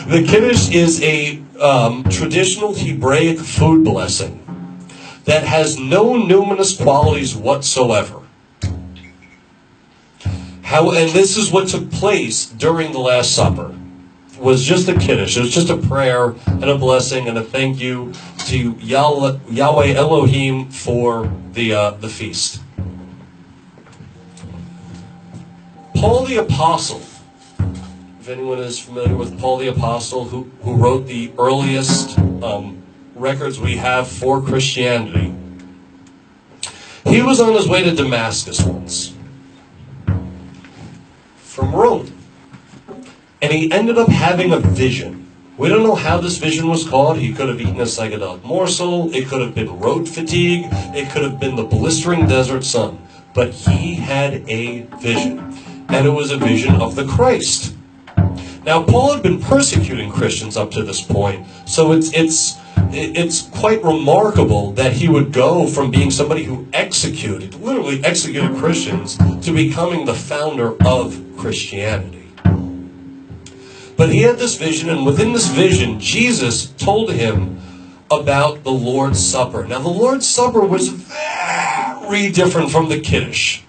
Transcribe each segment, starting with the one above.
The Kiddush is a traditional Hebraic food blessing that has no numinous qualities whatsoever. And this is what took place during the Last Supper. It was just a Kiddush. It was just a prayer and a blessing and a thank you to Yahweh Elohim for the feast. Paul the Apostle, if anyone is familiar with Paul the Apostle, who wrote the earliest records we have for Christianity, he was on his way to Damascus once from Rome. And he ended up having a vision. We don't know how this vision was called. He could have eaten a psychedelic morsel. It could have been road fatigue. It could have been the blistering desert sun. But he had a vision. And it was a vision of the Christ. Now, Paul had been persecuting Christians up to this point. So it's quite remarkable that he would go from being somebody who literally executed Christians, to becoming the founder of Christianity. But he had this vision, and within this vision, Jesus told him about the Lord's Supper. Now, the Lord's Supper was very different from the Kiddush,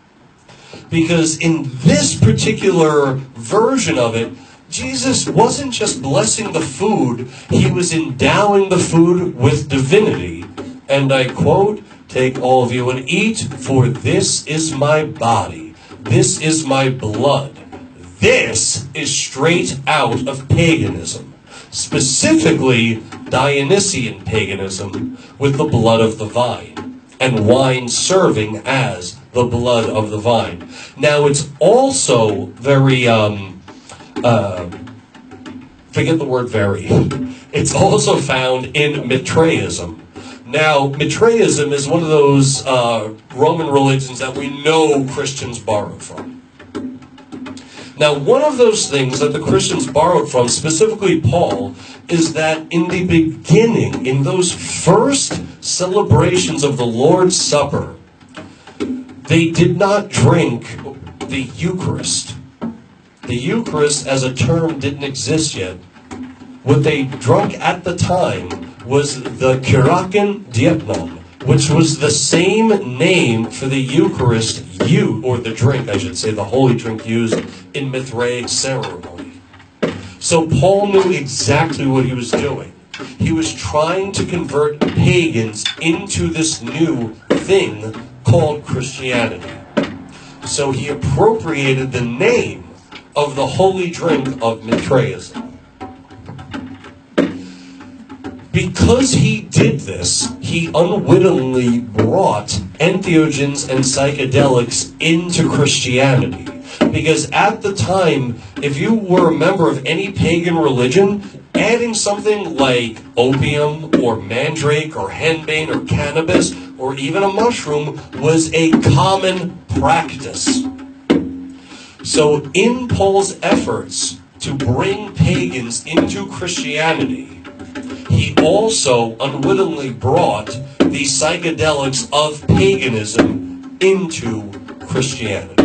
because in this particular version of it, Jesus wasn't just blessing the food, he was endowing the food with divinity. And I quote, "Take all of you and eat, for this is my body. This is my blood." This is straight out of paganism, specifically Dionysian paganism, with the blood of the vine, and wine serving as the blood of the vine. Now, it's also very, forget the word very, it's also found in Mitraism. Now, Mitraism is one of those Roman religions that we know Christians borrowed from. Now, one of those things that the Christians borrowed from, specifically Paul, is that in the beginning, in those first celebrations of the Lord's Supper, they did not drink the Eucharist. The Eucharist as a term didn't exist yet. What they drank at the time was the Kirakin Dietnom, which was the same name for the Eucharist or the drink, I should say, the holy drink used in Mithraic ceremony. So Paul knew exactly what he was doing. He was trying to convert pagans into this new thing called Christianity. So he appropriated the name of the holy drink of Mitraism. Because he did this, he unwittingly brought entheogens and psychedelics into Christianity. Because at the time, if you were a member of any pagan religion, adding something like opium or mandrake or henbane or cannabis or even a mushroom was a common practice. So in Paul's efforts to bring pagans into Christianity, he also unwittingly brought the psychedelics of paganism into Christianity.